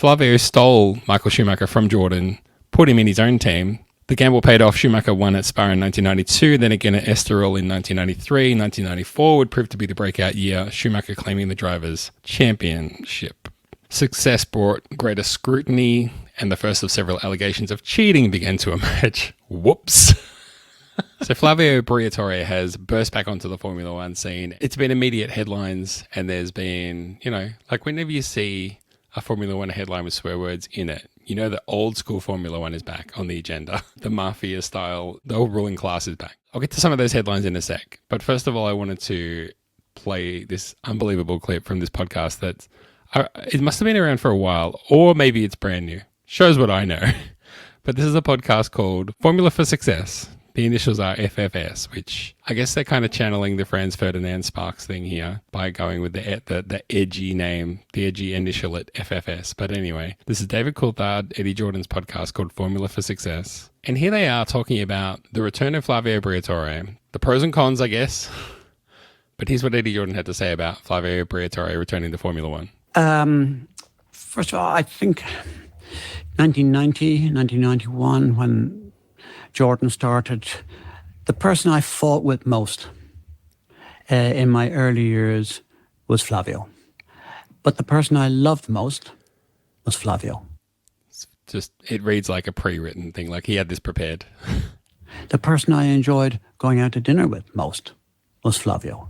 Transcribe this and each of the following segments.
Flavio stole Michael Schumacher from Jordan, put him in his own team. The gamble paid off. Schumacher won at Spa in 1992, then again at Estoril in 1993. 1994 would prove to be the breakout year, Schumacher claiming the Drivers' Championship. Success brought greater scrutiny, and the first of several allegations of cheating began to emerge. Whoops. So Flavio Briatore has burst back onto the Formula One scene. It's been immediate headlines, and there's been, like whenever you see a Formula One headline with swear words in it, the old school Formula One is back on the agenda. The mafia style, the old ruling class is back. I'll get to some of those headlines in a sec. But first of all, I wanted to play this unbelievable clip from this podcast that it must have been around for a while, or maybe it's brand new. Shows what I know. But this is a podcast called Formula for Success. The initials are FFS, which I guess they're kind of channeling the Franz Ferdinand Sparks thing here by going with the edgy name, the edgy initial at FFS. But anyway, this is David Coulthard, Eddie Jordan's podcast called Formula for Success. And here they are talking about the return of Flavio Briatore, the pros and cons, I guess. But here's what Eddie Jordan had to say about Flavio Briatore returning to Formula One. First of all, I think 1990, 1991, when Jordan started, the person I fought with most in my early years was Flavio. But the person I loved most was Flavio. It reads like a pre-written thing, like he had this prepared. The person I enjoyed going out to dinner with most was Flavio.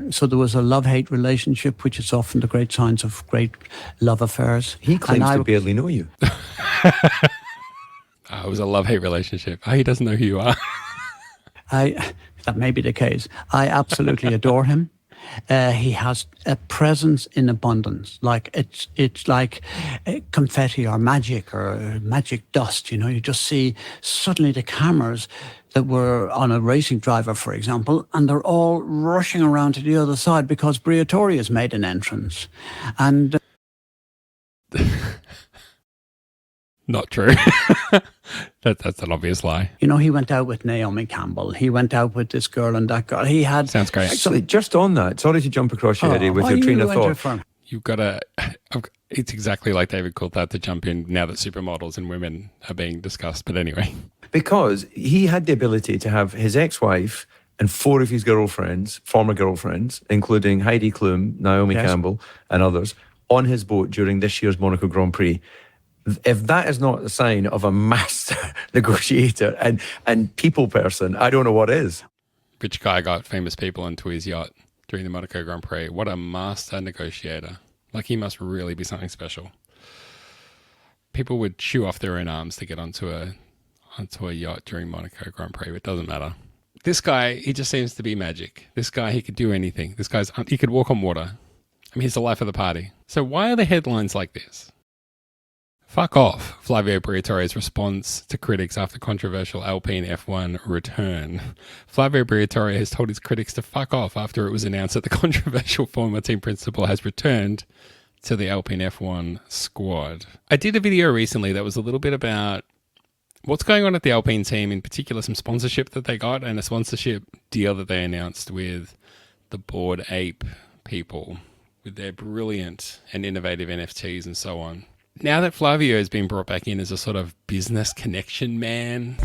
So there was a love-hate relationship, which is often the great signs of great love affairs. He claims to barely know you. It was a love-hate relationship. He doesn't know who you are. That may be the case. I absolutely adore him. He has a presence in abundance. Like it's like confetti or magic dust. You just see suddenly the cameras that were on a racing driver, for example, and they're all rushing around to the other side because Briatore has made an entrance. And not true. That's an obvious lie. He went out with Naomi Campbell. He went out with this girl and that girl. He had... Sounds great. Actually, just on that, sorry to jump across you, Eddie, with your train of thought. You've got to... It's exactly like David Coulthard to jump in now that supermodels and women are being discussed. But anyway. Because he had the ability to have his ex-wife and 4 of his girlfriends, former girlfriends, including Heidi Klum, Naomi Campbell, and others, on his boat during this year's Monaco Grand Prix. If that is not a sign of a master negotiator and people person, I don't know what is. Rich guy got famous people onto his yacht during the Monaco Grand Prix. What a master negotiator. Like, he must really be something special. People would chew off their own arms to get onto a yacht during Monaco Grand Prix. It doesn't matter. This guy, he just seems to be magic. This guy, he could do anything. He could walk on water. I mean, he's the life of the party. So why are the headlines like this? Fuck off, Flavio Briatore's response to critics after controversial Alpine F1 return. Flavio Briatore has told his critics to fuck off after it was announced that the controversial former team principal has returned to the Alpine F1 squad. I did a video recently that was a little bit about what's going on at the Alpine team, in particular some sponsorship that they got and a sponsorship deal that they announced with the Bored Ape people with their brilliant and innovative NFTs and so on. Now that Flavio has been brought back in as a sort of business connection man.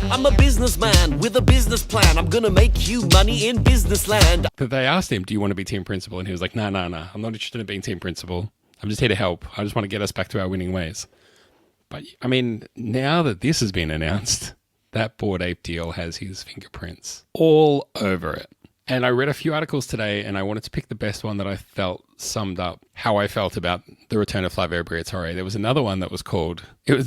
I'm a businessman with a business plan. I'm going to make you money in business land. But they asked him, do you want to be team principal? And he was like, no. I'm not interested in being team principal. I'm just here to help. I just want to get us back to our winning ways. But, I mean, now that this has been announced, that Bored Ape deal has his fingerprints all over it. And I read a few articles today, and I wanted to pick the best one that I felt summed up how I felt about the return of Flavio Briatore. There was another one that was called... I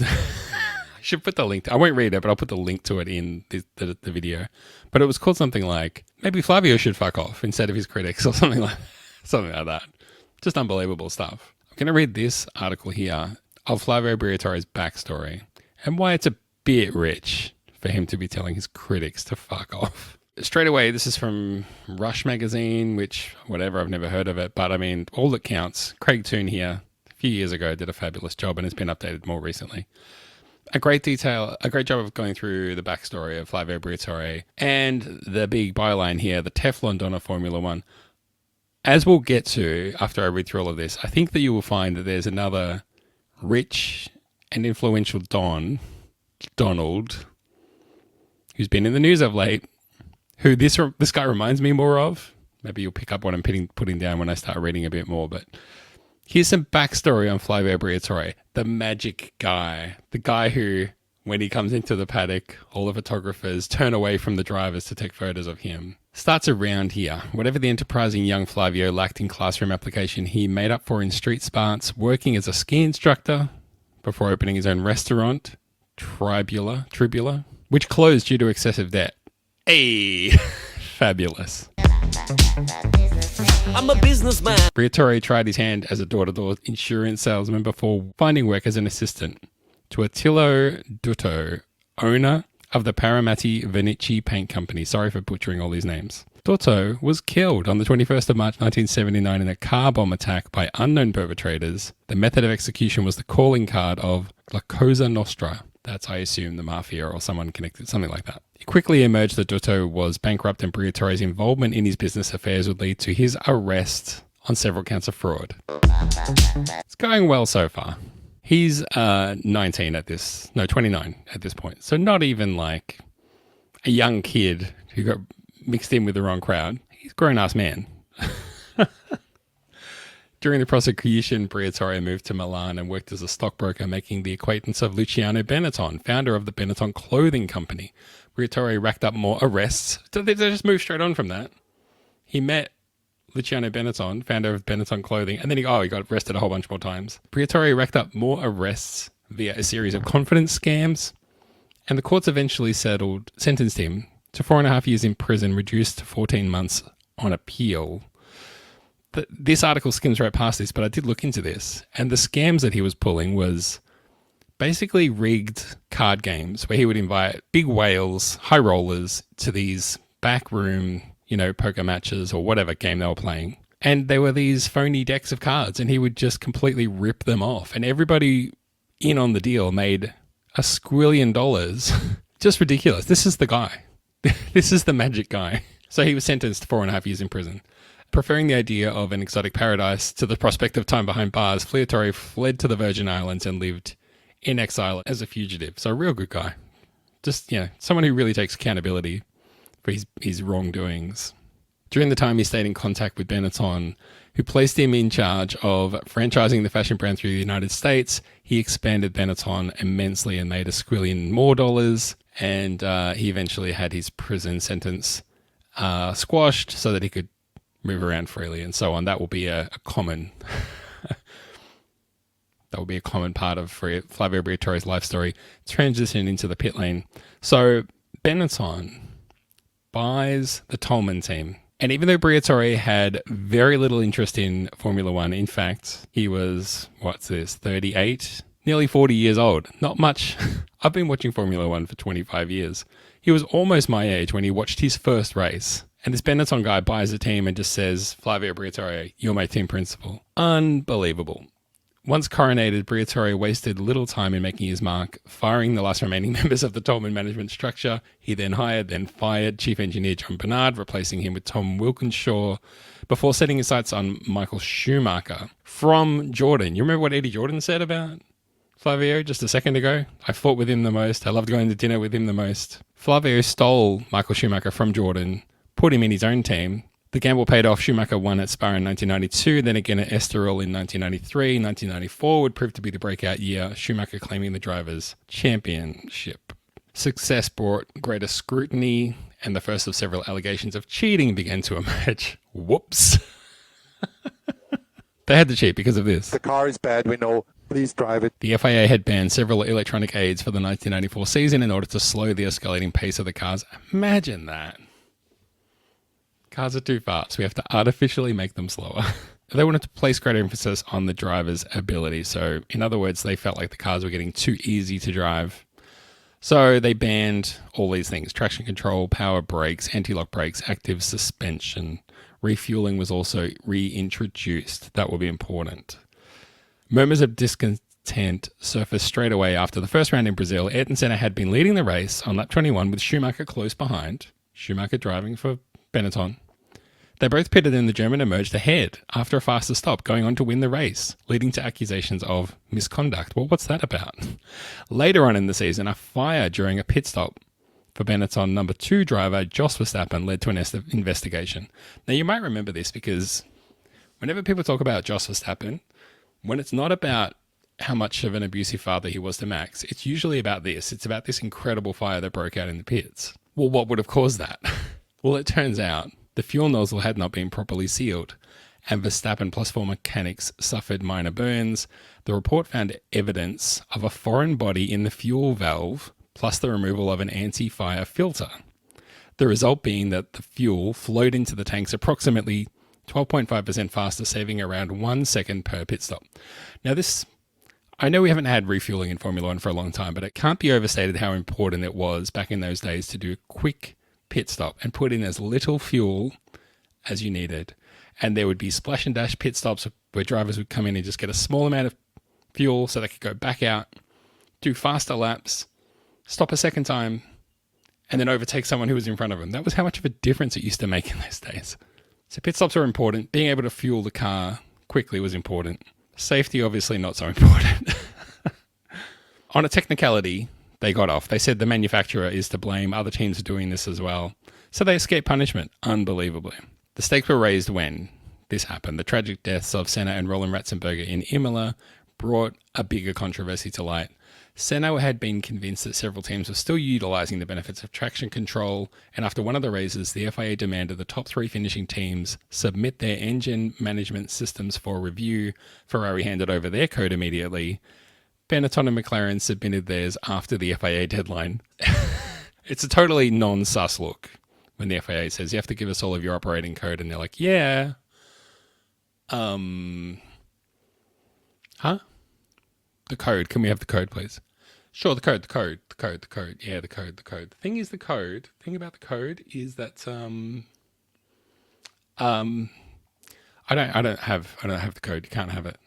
should put the link... I won't read it, but I'll put the link to it in the video. But it was called something like, maybe Flavio should fuck off instead of his critics, or something like that. Just unbelievable stuff. I'm going to read this article here of Flavio Briatore's backstory and why it's a bit rich for him to be telling his critics to fuck off. Straight away, this is from Rush magazine, which, whatever, I've never heard of it. But I mean, all that counts. Craig Toon here, a few years ago, did a fabulous job and it's been updated more recently. A great job of going through the backstory of Flavio Briatore and the big byline here, the Teflon Don of Formula One. As we'll get to after I read through all of this, I think that you will find that there's another rich and influential Donald, who's been in the news of late, who this guy reminds me more of. Maybe you'll pick up what I'm putting down when I start reading a bit more, but here's some backstory on Flavio Briatore, the magic guy, the guy who, when he comes into the paddock, all the photographers turn away from the drivers to take photos of him. Starts around here. Whatever the enterprising young Flavio lacked in classroom application, he made up for in street smarts, working as a ski instructor before opening his own restaurant, Tribula, which closed due to excessive debt. Hey, fabulous. I'm a businessman. Briatore tried his hand as a door-to-door insurance salesman before finding work as an assistant to Attilio Dutto, owner of the Paramati Vinici Paint Company. Sorry for butchering all these names. Dutto was killed on the 21st of March 1979 in a car bomb attack by unknown perpetrators. The method of execution was the calling card of La Cosa Nostra. That's, I assume, the mafia or someone connected, something like that. It quickly emerged that Dutto was bankrupt and Briatore's involvement in his business affairs would lead to his arrest on several counts of fraud. It's going well so far. He's 29 at this point. So not even like a young kid who got mixed in with the wrong crowd. He's a grown-ass man. During the prosecution, Briatore moved to Milan and worked as a stockbroker, making the acquaintance of Luciano Benetton, founder of the Benetton clothing company. Briatore racked up more arrests. They just moved straight on from that. He met Luciano Benetton, founder of Benetton clothing, and then he got arrested a whole bunch more times. Briatore racked up more arrests via a series of confidence scams, and the courts eventually sentenced him to 4.5 years in prison, reduced to 14 months on appeal. This article skims right past this, but I did look into this, and the scams that he was pulling was basically rigged card games where he would invite big whales, high rollers, to these backroom, poker matches or whatever game they were playing. And there were these phony decks of cards, and he would just completely rip them off. And everybody in on the deal made $1 squillion. Just ridiculous. This is the guy. This is the magic guy. So he was sentenced to 4.5 years in prison. Preferring the idea of an exotic paradise to the prospect of time behind bars, Briatore fled to the Virgin Islands and lived in exile as a fugitive. So a real good guy. Just, someone who really takes accountability for his wrongdoings. During the time he stayed in contact with Benetton, who placed him in charge of franchising the fashion brand through the United States, he expanded Benetton immensely and made $1 squillion more. And he eventually had his prison sentence squashed so that he could move around freely and so on. That will be a common part of Flavio Briatore's life story. Transition into the pit lane. So Benetton buys the Tolman team. And even though Briatore had very little interest in Formula One, in fact, he was, 38? Nearly 40 years old. Not much. I've been watching Formula One for 25 years. He was almost my age when he watched his first race. And this Benetton guy buys a team and just says, Flavio Briatore, you're my team principal. Unbelievable. Once coronated, Briatore wasted little time in making his mark, firing the last remaining members of the Tolman management structure. He then hired, then fired Chief Engineer John Bernard, replacing him with Tom Wilkinshaw, before setting his sights on Michael Schumacher from Jordan. You remember what Eddie Jordan said about Flavio just a second ago? I fought with him the most. I loved going to dinner with him the most. Flavio stole Michael Schumacher from Jordan, put him in his own team. The gamble paid off. Schumacher won at Spa in 1992, then again at Estoril in 1993. 1994 would prove to be the breakout year, Schumacher claiming the Drivers' Championship. Success brought greater scrutiny, and the first of several allegations of cheating began to emerge. Whoops. They had to cheat because of this. The car is bad, we know. Please drive it. The FIA had banned several electronic aids for the 1994 season in order to slow the escalating pace of the cars. Imagine that. Cars are too fast. We have to artificially make them slower. They wanted to place greater emphasis on the driver's ability. So, in other words, they felt like the cars were getting too easy to drive. So they banned all these things: traction control, power brakes, anti-lock brakes, active suspension. Refueling was also reintroduced. That will be important. Murmurs of discontent surfaced straight away after the first round in Brazil. Ayrton Senna had been leading the race on lap 21 with Schumacher close behind. Schumacher driving for Benetton. They both pitted and the German emerged ahead after a faster stop, going on to win the race, leading to accusations of misconduct. Well, what's that about? Later on in the season, a fire during a pit stop for Benetton number 2 driver Jos Verstappen led to an investigation. Now, you might remember this because whenever people talk about Jos Verstappen, when it's not about how much of an abusive father he was to Max, it's usually about this. It's about this incredible fire that broke out in the pits. Well, what would have caused that? Well, it turns out the fuel nozzle had not been properly sealed, and Verstappen plus 4 mechanics suffered minor burns. The report found evidence of a foreign body in the fuel valve, plus the removal of an anti-fire filter. The result being that the fuel flowed into the tanks approximately 12.5% faster, saving around 1 second per pit stop. Now this, I know we haven't had refueling in Formula 1 for a long time, but it can't be overstated how important it was back in those days to do a quick pit stop and put in as little fuel as you needed. And there would be splash and dash pit stops where drivers would come in and just get a small amount of fuel so they could go back out, do faster laps, stop a second time, and then overtake someone who was in front of them. That was how much of a difference it used to make in those days. So pit stops are important. Being able to fuel the car quickly was important. Safety, obviously, not so important. On a technicality, they got off. They said the manufacturer is to blame. Other teams are doing this as well. So they escaped punishment, unbelievably. The stakes were raised when this happened. The tragic deaths of Senna and Roland Ratzenberger in Imola brought a bigger controversy to light. Senna had been convinced that several teams were still utilising the benefits of traction control, and after one of the races, the FIA demanded the top 3 finishing teams submit their engine management systems for review. Ferrari handed over their code immediately. Benetton and McLaren submitted theirs after the FIA deadline. It's a totally non-sus look when the FIA says, you have to give us all of your operating code, and they're like, yeah. The code. Can we have the code, please? Sure, the code. Yeah, the code. The thing about the code is that I don't have the code. You can't have it.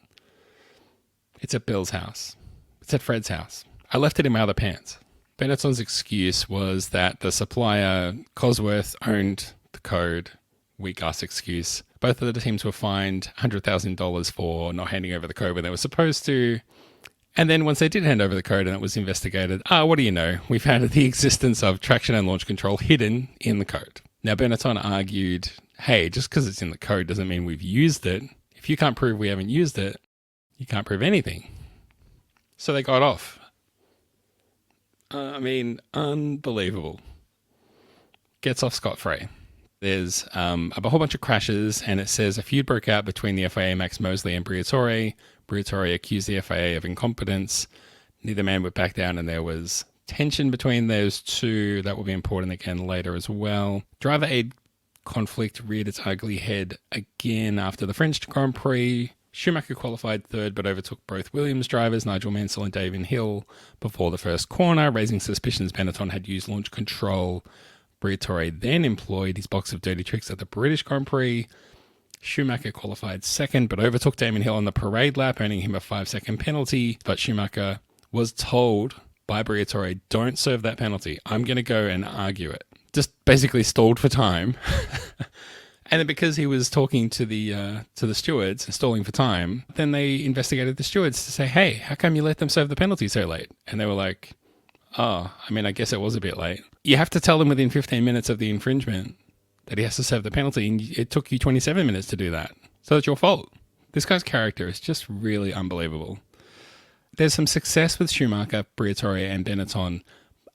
It's at Bill's house. It's at Fred's house. I left it in my other pants. Benetton's excuse was that the supplier, Cosworth, owned the code. Weak ass excuse. Both of the teams were fined $100,000 for not handing over the code when they were supposed to. And then once they did hand over the code and it was investigated, what do you know? We found the existence of traction and launch control hidden in the code. Now, Benetton argued, hey, just because it's in the code doesn't mean we've used it. If you can't prove we haven't used it, you can't prove anything. So they got off. Unbelievable. Gets off scot-free. There's a whole bunch of crashes, and it says a feud broke out between the FIA, Max Mosley, and Briatore. Briatore accused the FIA of incompetence. Neither man would back down, and there was tension between those two. That will be important again later as well. Driver aid conflict reared its ugly head again after the French Grand Prix. Schumacher qualified third, but overtook both Williams drivers, Nigel Mansell and Damon Hill, before the first corner, raising suspicions Benetton had used launch control. Briatore then employed his box of dirty tricks at the British Grand Prix. Schumacher qualified second, but overtook Damon Hill on the parade lap, earning him a 5-second penalty. But Schumacher was told by Briatore, don't serve that penalty. I'm going to go and argue it. Just basically stalled for time. And then because he was talking to the stewards and stalling for time, then they investigated the stewards to say, hey, how come you let them serve the penalty so late? And they were like, I guess it was a bit late. You have to tell them within 15 minutes of the infringement that he has to serve the penalty, and it took you 27 minutes to do that. So it's your fault. This guy's character is just really unbelievable. There's some success with Schumacher, Briatore, and Benetton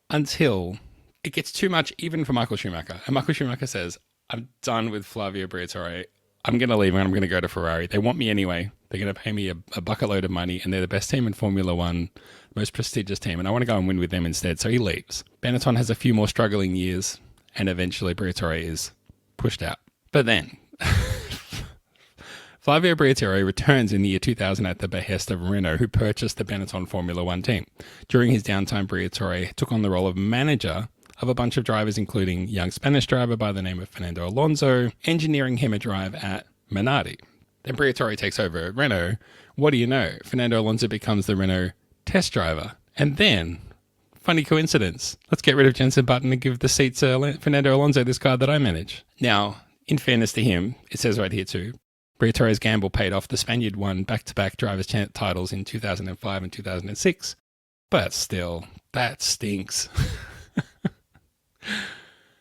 until it gets too much even for Michael Schumacher. And Michael Schumacher says, I'm done with Flavio Briatore. I'm going to leave and I'm going to go to Ferrari. They want me anyway. They're going to pay me a bucket load of money, and they're the best team in Formula One, most prestigious team, and I want to go and win with them instead. So he leaves. Benetton has a few more struggling years, and eventually Briatore is pushed out. But then Flavio Briatore returns in the year 2000 at the behest of Renault, who purchased the Benetton Formula One team. During his downtime, Briatore took on the role of manager of a bunch of drivers, including young Spanish driver by the name of Fernando Alonso, engineering him a drive at Minardi. Then Briatore takes over at Renault. What do you know? Fernando Alonso becomes the Renault test driver. And then, funny coincidence, let's get rid of Jenson Button and give the seat to Fernando Alonso, this car that I manage. Now, In fairness to him, it says right here too, Briatore's gamble paid off. The Spaniard won back-to-back drivers' titles in 2005 and 2006. But still, that stinks.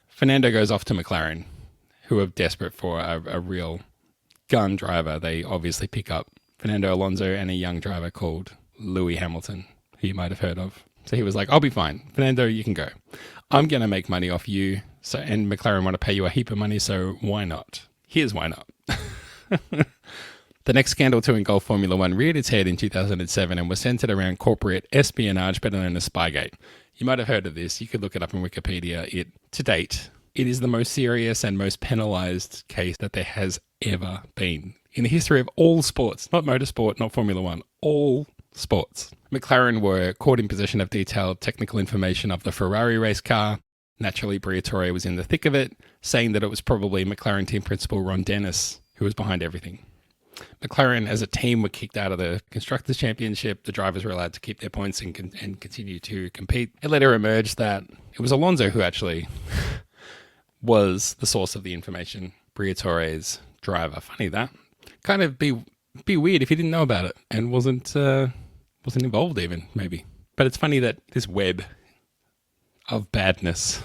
Fernando goes off to McLaren, who are desperate for a real gun driver. They obviously pick up Fernando Alonso and a young driver called Lewis Hamilton, who you might have heard of. So he was like, I'll be fine. Fernando, you can go. I'm going to make money off you. So, and McLaren want to pay you a heap of money, so why not? Here's why not. The next scandal to engulf Formula One reared its head in 2007 and was centered around corporate espionage, better known as Spygate. You might have heard of this. You could look it up in Wikipedia. To date, it is the most serious and most penalized case that there has ever been in the history of all sports, not motorsport, not Formula One, all sports. McLaren were caught in possession of detailed technical information of the Ferrari race car. Naturally, Briatore was in the thick of it, saying that it was probably McLaren team principal Ron Dennis who was behind everything. McLaren as a team were kicked out of the Constructors' Championship. The drivers were allowed to keep their points and continue to compete. It later emerged that it was Alonso who actually was the source of the information, Briatore's driver. Funny that. Kind of be weird if he didn't know about it and wasn't involved even, maybe. But it's funny that this web of badness,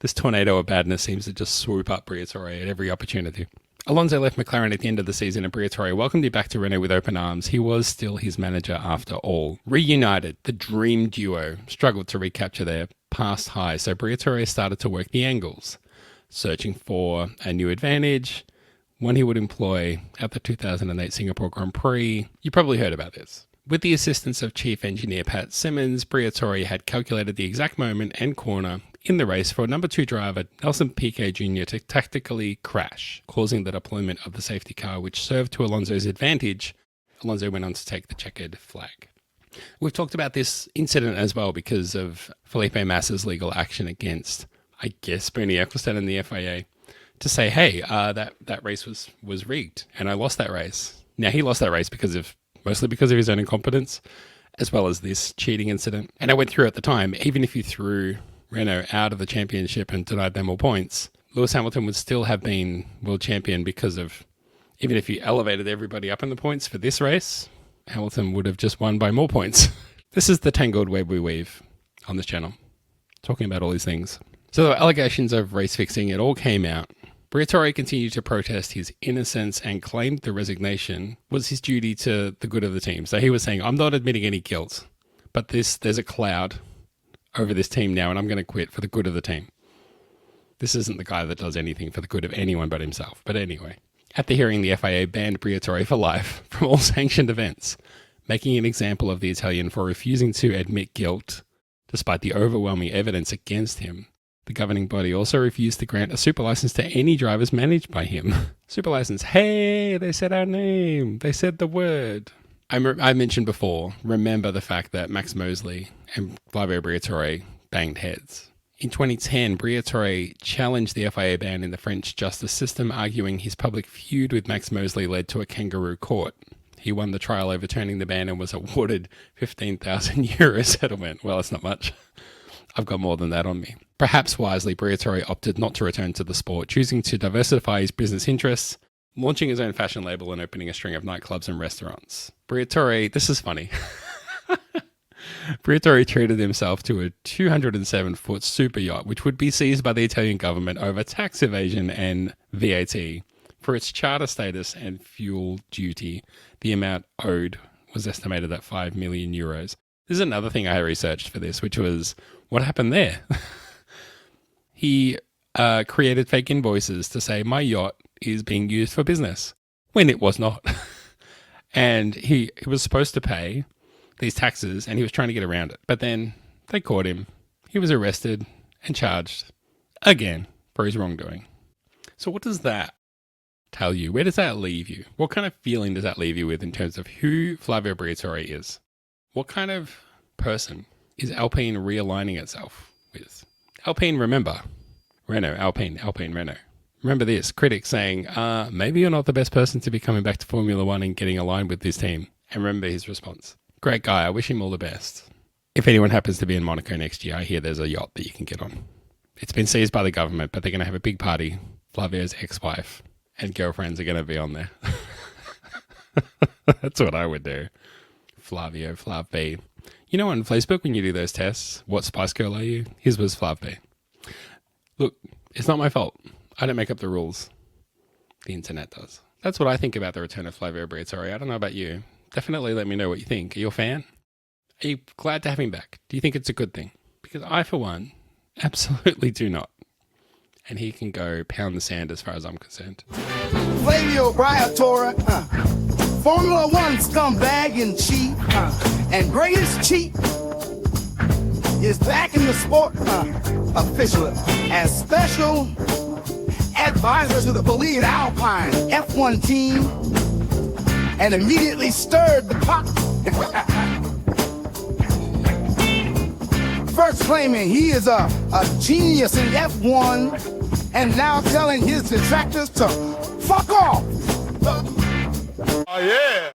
this tornado of badness seems to just swoop up Briatore at every opportunity. Alonso left McLaren at the end of the season and Briatore welcomed him back to Renault with open arms. He was still his manager after all. Reunited, the dream duo struggled to recapture their past highs, so Briatore started to work the angles, searching for a new advantage, one he would employ at the 2008 Singapore Grand Prix. You probably heard about this. With the assistance of chief engineer Pat Simmons, Briatore had calculated the exact moment and corner in the race for number 2 driver Nelson Piquet Jr. to tactically crash, causing the deployment of the safety car, which served to Alonso's advantage. Alonso went on to take the checkered flag. We've talked about this incident as well because of Felipe Massa's legal action against, I guess, Bernie Ecclestone and the FIA to say, hey, that race was rigged and I lost that race. Now, he lost that race mostly because of his own incompetence, as well as this cheating incident. And I went through at the time, even if you threw Renault out of the championship and denied them all points, Lewis Hamilton would still have been world champion because of, even if you elevated everybody up in the points for this race, Hamilton would have just won by more points. This is the tangled web we weave on this channel, talking about all these things. So the allegations of race fixing, it all came out. Briatore continued to protest his innocence and claimed the resignation was his duty to the good of the team. So he was saying, I'm not admitting any guilt, but there's a cloud over this team now and I'm going to quit for the good of the team. This isn't the guy that does anything for the good of anyone but himself. But anyway, at the hearing, the FIA banned Briatore for life from all sanctioned events, making an example of the Italian for refusing to admit guilt despite the overwhelming evidence against him. The governing body also refused to grant a super license to any drivers managed by him. Super license. Hey, they said our name. They said the word. I mentioned before, remember the fact that Max Mosley and Flavio Briatore banged heads. In 2010, Briatore challenged the FIA ban in the French justice system, arguing his public feud with Max Mosley led to a kangaroo court. He won the trial, overturning the ban, and was awarded €15,000 settlement. Well, it's not much. I've got more than that on me. Perhaps wisely, Briatore opted not to return to the sport, choosing to diversify his business interests, launching his own fashion label and opening a string of nightclubs and restaurants. Briatore, this is funny. Briatore treated himself to a 207-foot super yacht, which would be seized by the Italian government over tax evasion and VAT. For its charter status and fuel duty, the amount owed was estimated at €5 million. This is another thing I researched for this, which was what happened there. He created fake invoices to say my yacht is being used for business when it was not. And he was supposed to pay these taxes and he was trying to get around it. But then they caught him. He was arrested and charged again for his wrongdoing. So what does that tell you? Where does that leave you? What kind of feeling does that leave you with in terms of who Flavio Briatore is? What kind of person is Alpine realigning itself with? Alpine, remember. Renault, Alpine, Renault. Remember this, critics saying, maybe you're not the best person to be coming back to Formula One and getting aligned with this team. And remember his response. Great guy, I wish him all the best. If anyone happens to be in Monaco next year, I hear there's a yacht that you can get on. It's been seized by the government, but they're going to have a big party Flavio's ex-wife and girlfriends are going to be on there. That's what I would do. Flavio, Flav B. You know, on Facebook, when you do those tests, what Spice Girl are you? His was Flav B. Look, it's not my fault. I don't make up the rules. The internet does. That's what I think about the return of Flavio Briatore. I don't know about you. Definitely let me know what you think. Are you a fan? Are you glad to have him back? Do you think it's a good thing? Because I, for one, absolutely do not. And he can go pound the sand as far as I'm concerned. Flavio Briatore, Formula One scumbag and cheat, and greatest cheat is back in the sport officially as special advisor to the beleaguered Alpine F1 team, and immediately stirred the pot. First claiming he is a genius in F1, and now telling his detractors to fuck off. Oh, yeah.